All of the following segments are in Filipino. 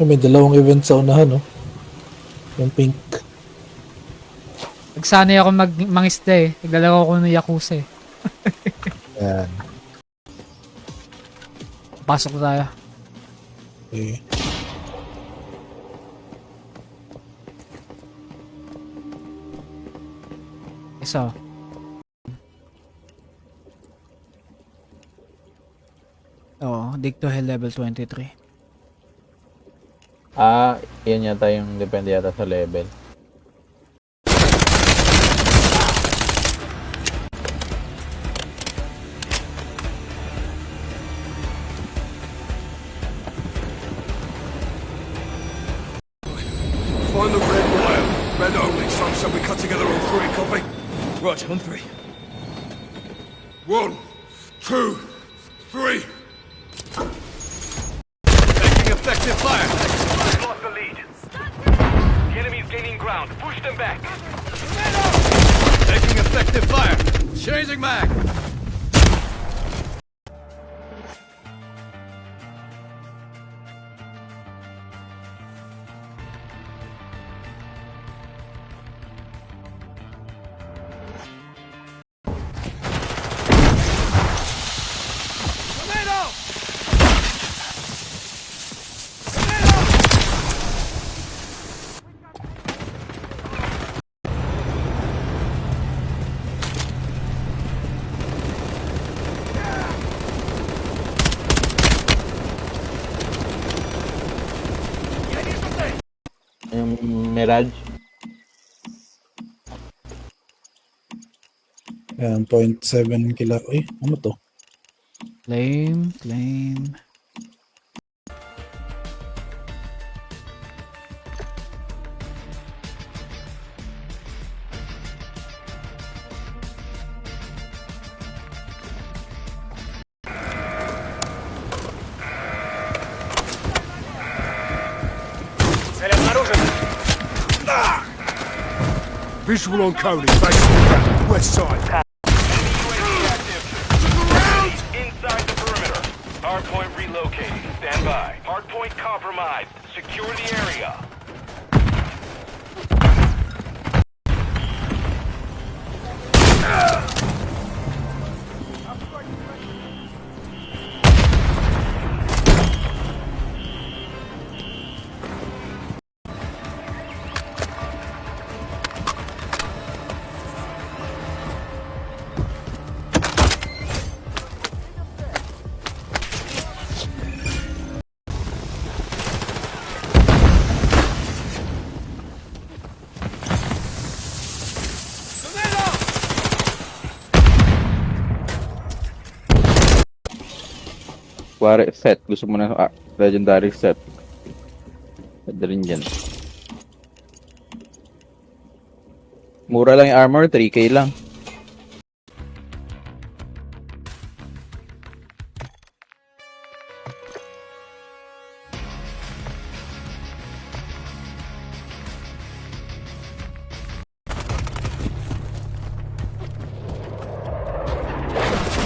May dalawang event sa unahan, no? Yung pink. Nagsanay ako mangisda eh. Naglalaro ko ng Yakuza eh. Yan. Pasok tayo. Okay. Isa. Oo, dig to hell level 23. Yan yata yung depende yata sa level. Find the red wire. Red only. Some said we cut together on 3, copy? Right, on 3. 1, 2, 3. Taking effective fire. Lost the lead. The enemy's gaining ground. Push them back. Taking effective fire. Changing mag. Yung Mirage. Yan, 0.7 kila. Uy, ano to? Claim, claim. Цель обнаружена. Visual on Cody. Facing the ground. West side. UAV active. Inside the perimeter. Hardpoint relocating. Stand by. Hardpoint compromised. Secure the area. Kuwari set. Gusto mo na legendary set. Pwede rin dyan. Mura lang yung armor. 3K lang.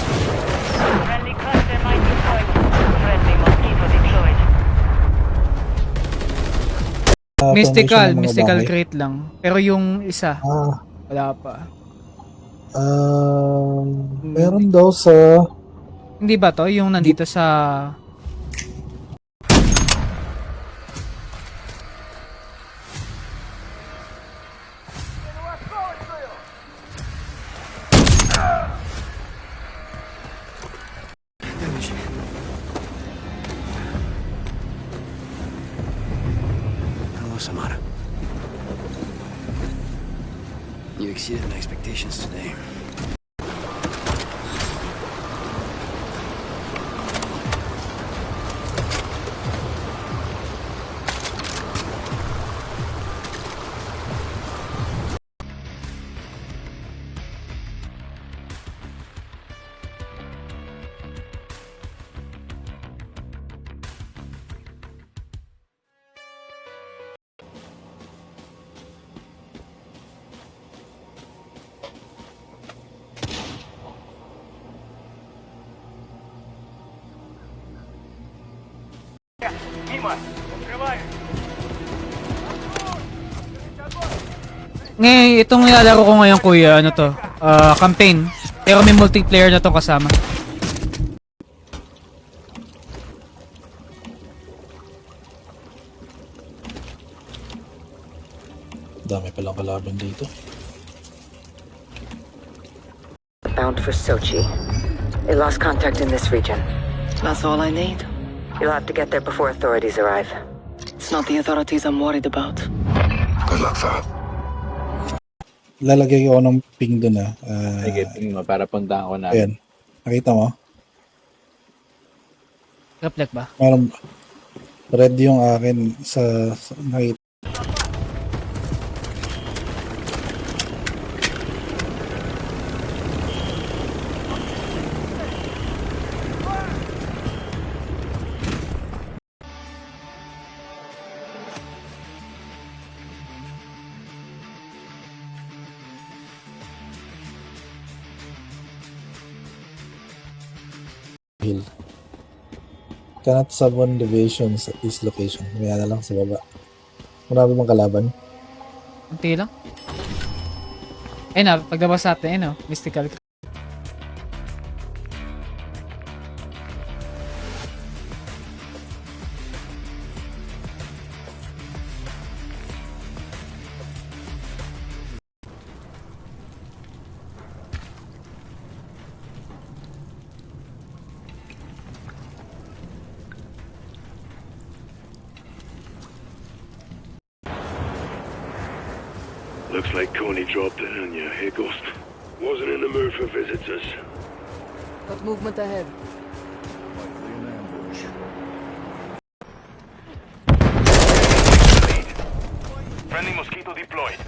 Friendly cluster mine deployed. Friendly mosquito deployed. Mystical, Formation ng mga mystical bahay. crate lang. Pero yung isa, Ah, wala pa. meron daw sa... Hindi ba to? Yung nandito sa... Hello, Samara. You exceeded my expectations today. Мимо. Ngayon, itong nilalaro ko ngayon, kuya, ano to? Campaign. Pero may multiplayer na to kasama. Dami palang kalaban dito. Bound for Sochi. They lost contact in this region. That's all I need. You'll have to get there before authorities arrive. It's not the authorities I'm worried about. Good luck, fella. Lalagay ko ng ping doon Sige, tingin mo, para puntahan ko na. Ayan. Nakita mo? Reflect ba? Parang red yung akin sa nakita. Hill. Cannot summon divisions at this location. Kaya na lang sa baba. Marami bang kalaban? Unti lang. Ayun na, paglabas natin, ayun o, mystical. Looks like Coney dropped in on you, hey Ghost. Wasn't in the mood for visitors. Got movement ahead. Friendly Mosquito deployed.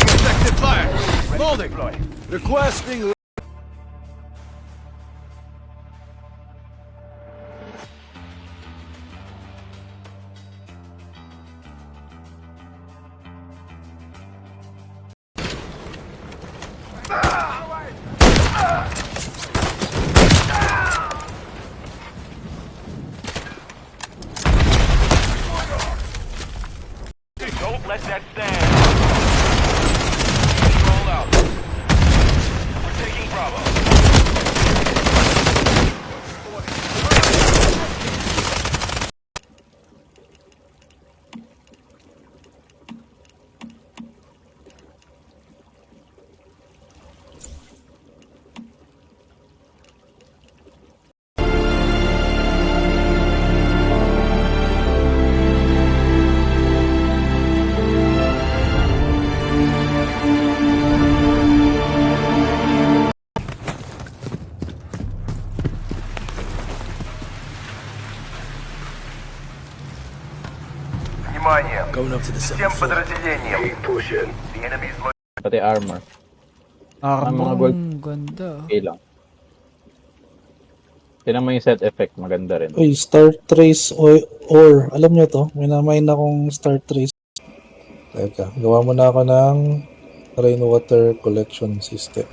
Effective fire. Loading. Requesting. Don't let that stand. Roll out. We're taking Bravo. Going up to the Всем подразделениям. Keep pushing. The enemy's Pati armor. Ang mga gold. Ganda. Okay lang. Tinan mo yung set effect, maganda rin. Uy, Star Trace or alam nyo to? May namain akong Star Trace. Teka, gawa mo na ako ng rainwater collection system.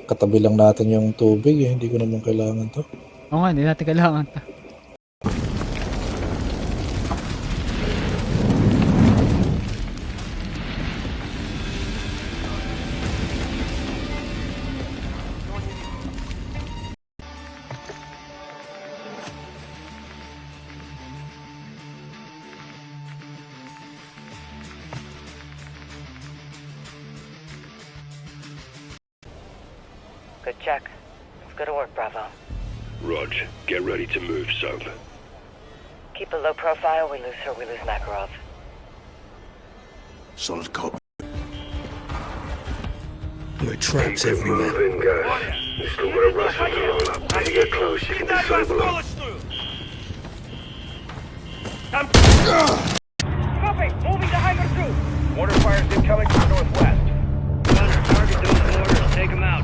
Katabi lang natin yung tubig eh. Hindi ko naman kailangan to. Oo nga, hindi natin kailangan ta. Good check. Let's go to work, Bravo. Rog, get ready to move, Soap. Keep a low profile. We lose her, we lose Makarov. Solid copy. There are traps Keep everywhere. moving, guys. You still got a Russian to roll up. When you get close, you can disable them. Copy. Moving to Hyper 2. Mortar fires incoming from northwest. Target those mortars. Take them out.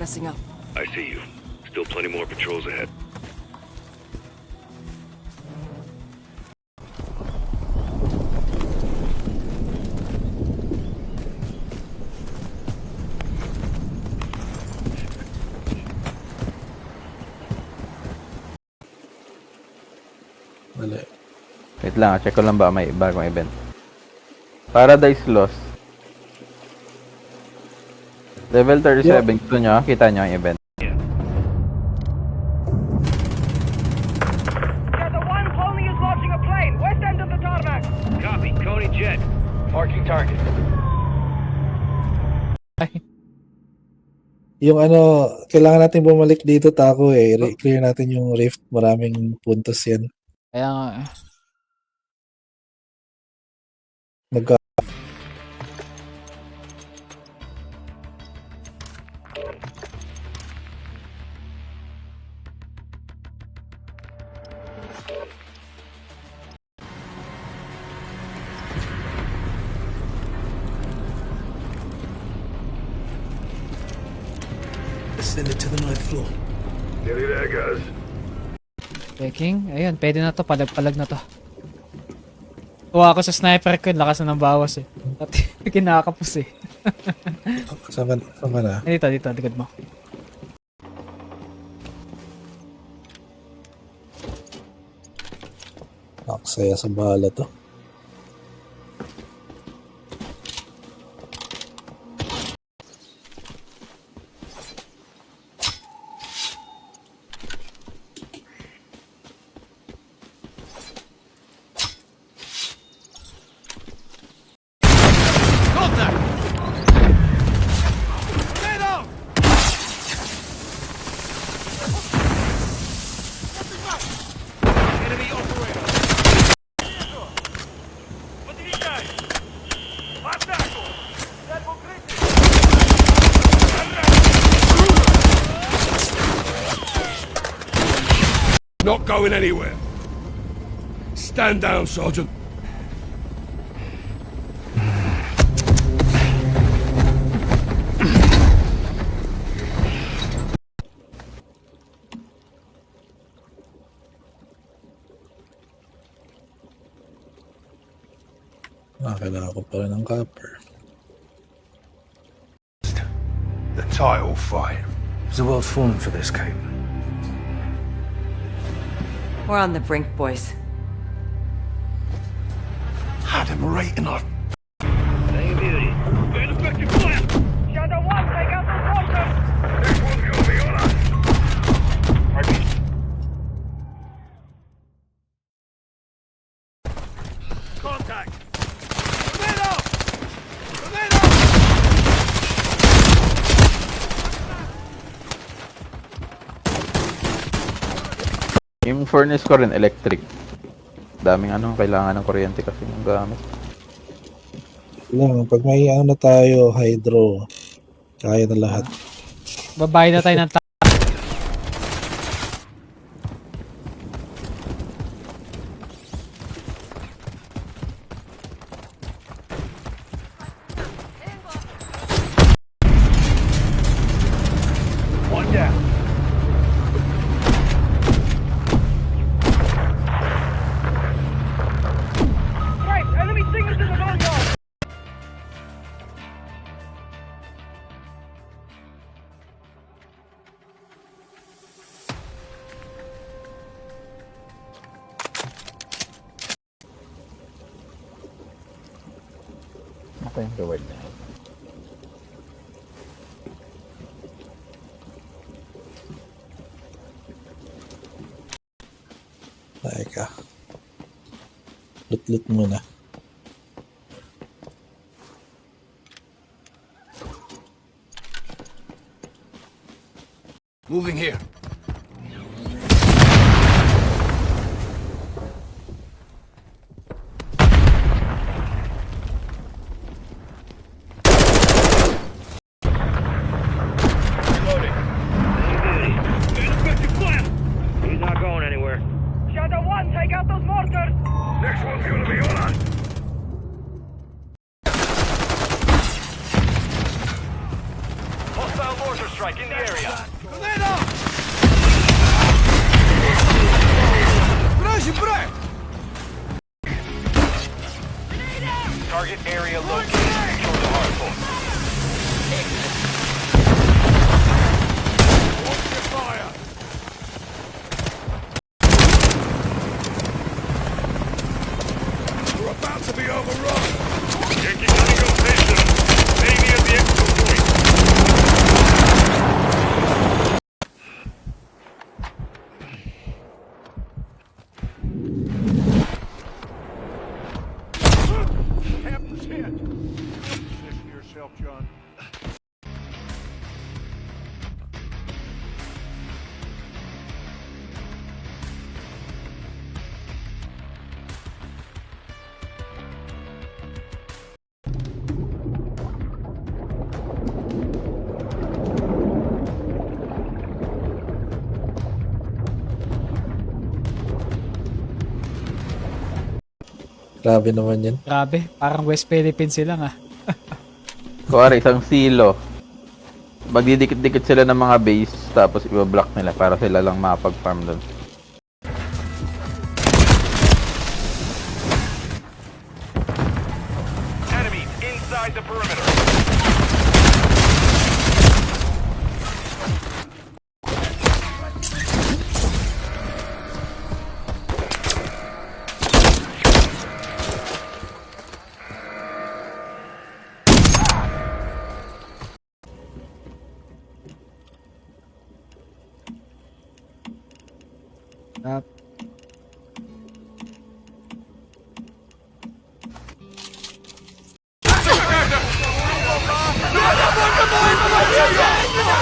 Pressing up. I see you. Still plenty more patrols ahead. Dali. Wait lang, check ko lang ba may bagong event. Paradise Lost. Level 37, gusto nyo? Kita nyo yung event. Delta 1, Pony is launching a plane. West end of the tarmac. Copy. Coney jet. Marking target. Yung ano, kailangan natin bumalik dito, Taco eh. Clear natin yung rift. Maraming puntos yan. Kaya nga. Nagka Send it to the ninth floor. Nearly there, guys. Checking. Ayun, pwede na to. Palag-palag na to. Tuwa ako sa sniper ko. Lakas na ng bawas eh. Dati kinakapos eh. saan ka na? Dito, likod mo. Aksaya sa bahala to. Not going anywhere. Stand down, Sergeant. Kailangan ko pa rin ng copper. The title fight. Is the world falling for this, Kate? We're on the brink, boys. Had him right in our Shadow 1, take out those monsters. Next one's gonna be on us. contact. Yung furnace ko rin, electric. Daming kailangan ng kuryente kasi yung gamit. Lang, pag may ano na tayo, hydro, kaya na lahat. Babayad na tayo ng One down. Right, enemy singers in the barnyard. Ako yung reward na. Teka. Lut-lut muna. Moving here. Reloading. He's not going anywhere. Shadow 1, take out those mortars. Next one's gonna be on us. Hostile Enforcer strike in the area. Target area located. Secure the hard point. We're about to be overrun. Yankee Gunning station. Staying near the exit point. Captain's hit. Position yourself, John. Grabe naman yan. Grabe, parang West Philippines sila nga. Kuwari, isang silo. Magdidikit-dikit sila ng mga base, tapos ibablock nila para sila lang makapag-farm doon. Enemies inside the perimeter. Tap.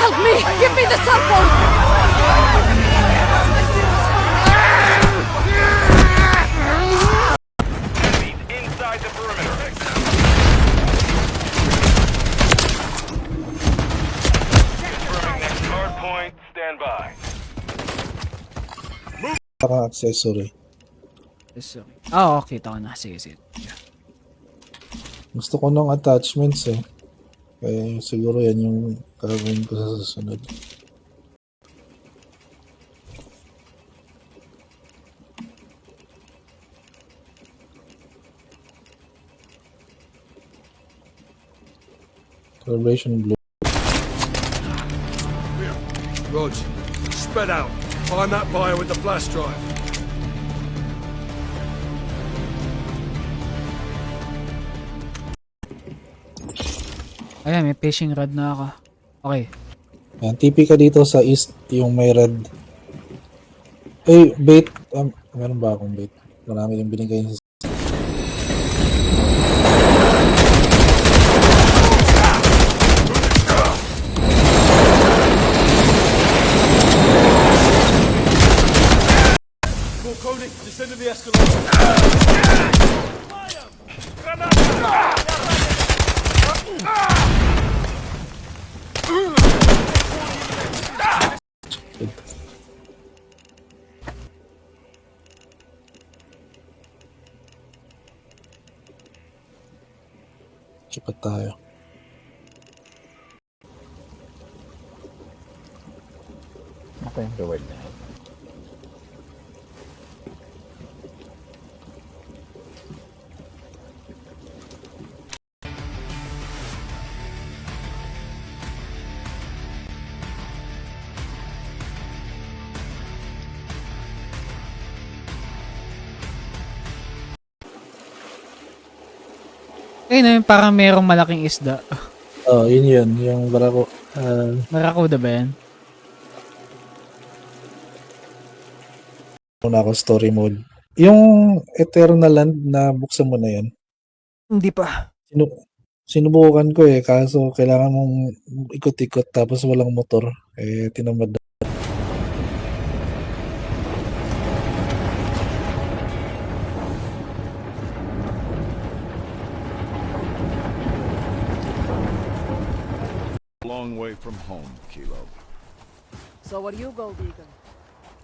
Help me! Give me the cell phone! Enemies inside the perimeter. Confirming next hard point. Stand by. Accessory. Sorry. Ah, okay. Kita ko na. Sige, sige. Gusto ko ng attachments eh. Kaya siguro yan yung gagawin ko sa susunod. Celebration Blue. Rog, spread out. Find that buyer with the flash drive. Ayan, may fishing rod na ako. Okay. Yan, TP ka dito sa east yung may red. Eh, bait. Meron ba akong bait? Marami yung binigay sa Cody, descend to the escalator. Cepat tayo. Ako yung reward na yun. Ayun na yung parang merong malaking isda. Oh, yun. Yung barako. Barracuda ba yan? Muna ako story mode. Yung Eternal Land na buksan mo na yan. Hindi pa. Sinubukan ko eh. Kaso kailangan mong ikot-ikot tapos walang motor. Eh, tinamad na. Long way from home, Kilo. So are you, Gold Eagle?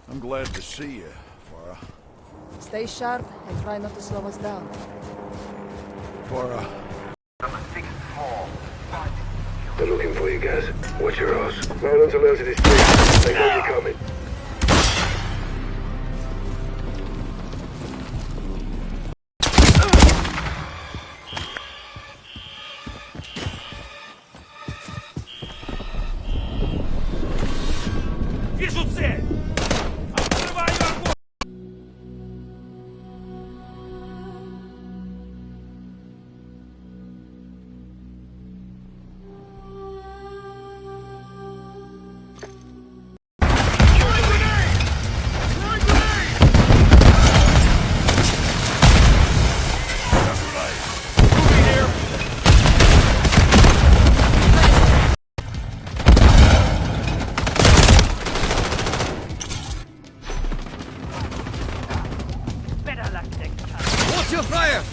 I'm glad to see you, Farah. Stay sharp and try not to slow us down. Farah. They're looking for you, guys. Watch your ass. Mount onto Lansing Street. They know you're coming. Вижу цель! Открываю огонь! Better luck next time. What's your fire?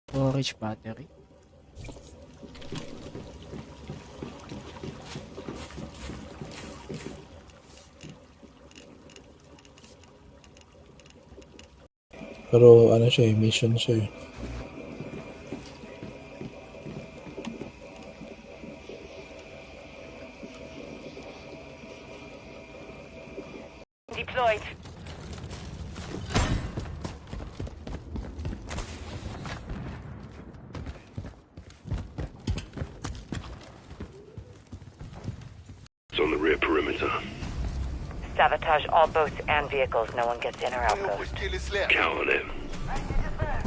Storage battery. Pero ano siya eh, mission siya eh. Deployed. It's on the rear perimeter. Sabotage all boats and vehicles. No one gets in or out coast. Count on it.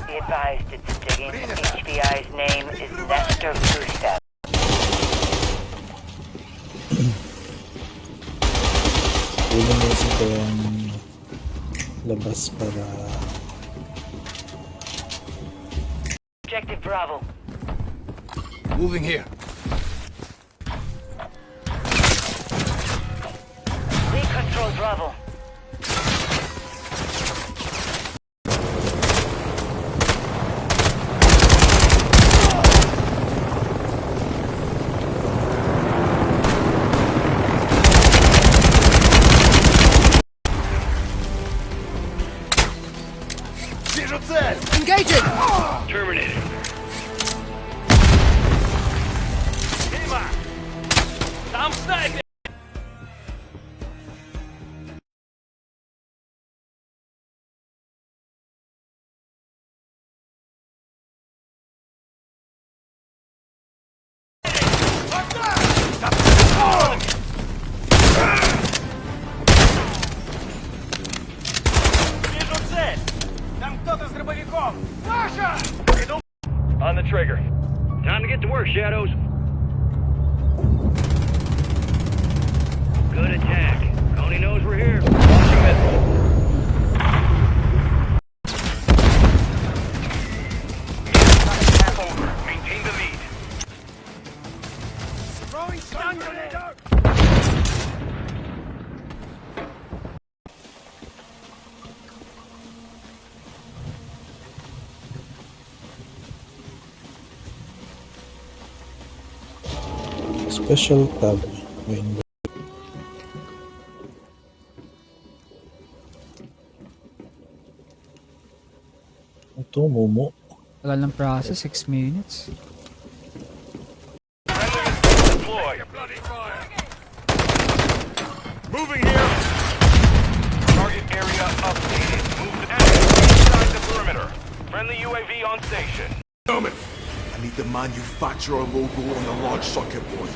Be advised, it's digging. HBI's name is Nestor Gustav. Willing mo ko yung labas para Objective Bravo. Moving here. We control Bravo. Вижу цель! Engaging! Terminated. Мимо! Там снайпер! Вижу цель! Там кто-то с дробовиком! Саша! On the trigger. Time to get to work, Shadows. Good attack. Coney knows we're here. Launching missile. Maintain the lead. Throwing stun grenade out. special tab. Window. Ito, Momo. Tagal ng process, 6 minutes. Deploy. Moving here. Target area updated. Move to inside the perimeter. Friendly UAV on station. Gentlemen, I need the manufacturer logo on the launch circuit board.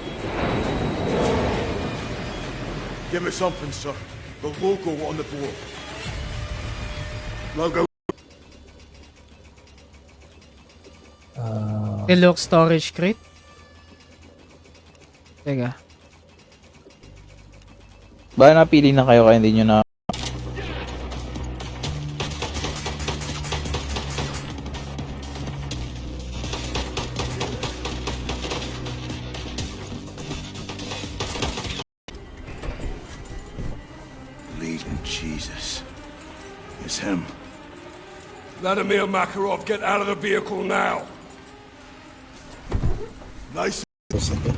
Give me something, sir. The logo on the board. Logo. Deluxe storage crate. Teka. Baka napili na kayo kaya hindi nyo na... Bleeding Jesus. It's him. Vladimir Makarov, get out of the vehicle now. Nice. Sige.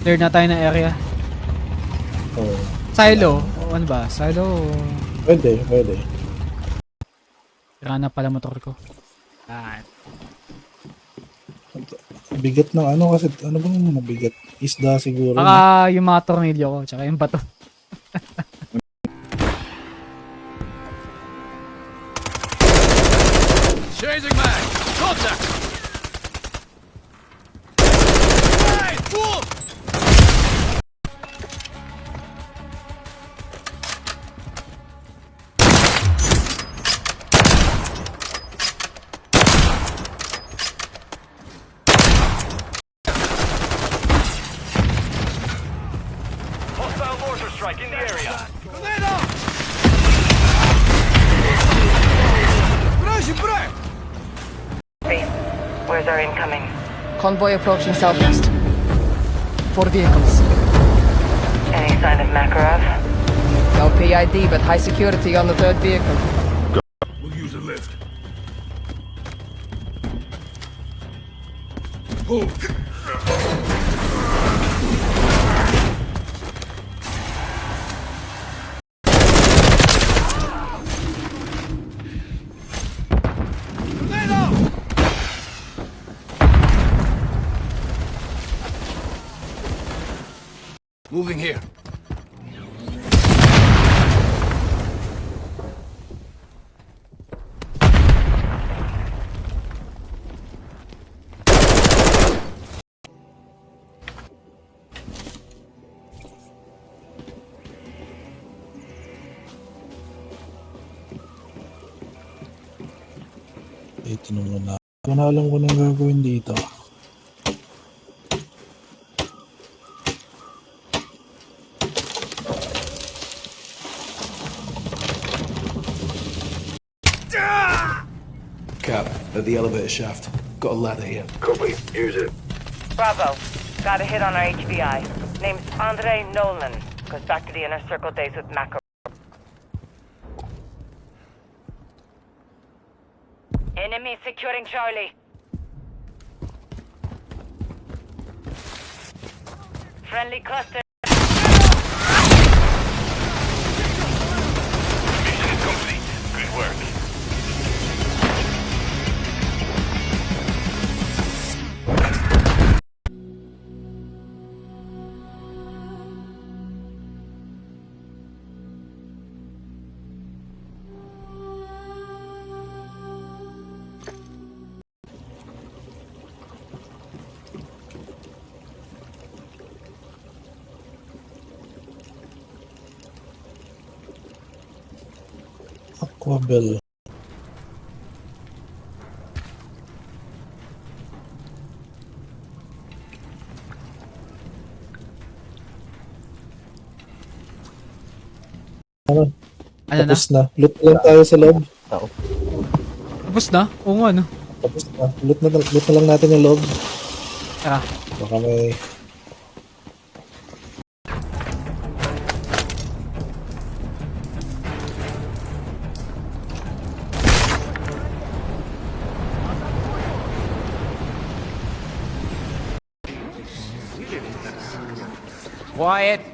Clear na tayo ng area. Oh, Silo. O ano ba? Silo. pwede. Tira na pala motor ko. Ah, Bigat ng ano kasi, ano bang mabigat? Isda siguro. no? baka yung mga tornilyo ko, tsaka yung bato. Changing mag! Contact! Hey, fool! Hostile mortar strike in the area. Where's our incoming? Convoy approaching southwest. 4 vehicles. Any sign of Makarov? No PID, but high security on the 3rd vehicle. We'll use a lift. Move! Moving here. Tinanong mo na. Hindi ko na alam kung anong gagawin dito. Cap, at the elevator shaft. Got a ladder here. Copy. Use it. Bravo. Got a hit on our HBI. Name's Andre Nolan. Goes back to the inner circle days with Makarov. Enemy securing Charlie. Friendly cluster. Mission complete. Good work. Aquabel. Ano? Ano na? Tapos na. Loot lang tayo sa loob. Tapos na? Oo nga, no? Tapos na. Loot na lang natin yung loob. Tara. Baka may...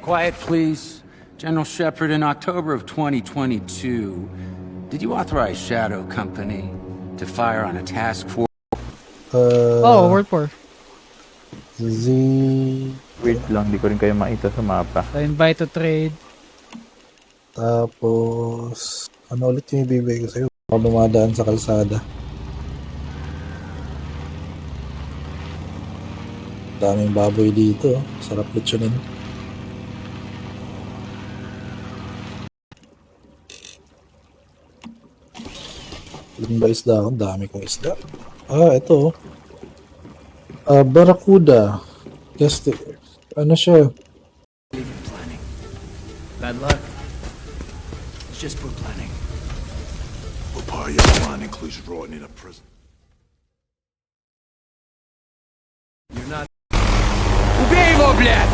Quiet, please. General Shepard, in October of 2022, did you authorize Shadow Company to fire on a task force? Oh, World War. Z... Wait lang, di ko rin kayo makita sa mapa. So, invite to trade. Tapos... Ano ulit yung ibibigay ko sa'yo? Ako dumadaan sa kalsada. Daming baboy dito. Sarap litsunin. Ilan ba isda ako? Dami kong isda. Ah, ito. Barracuda. Just, ano siya? Bad luck. It's just poor planning. Well, part of your plan includes rotting in a prison. You're not. Убей его, блядь!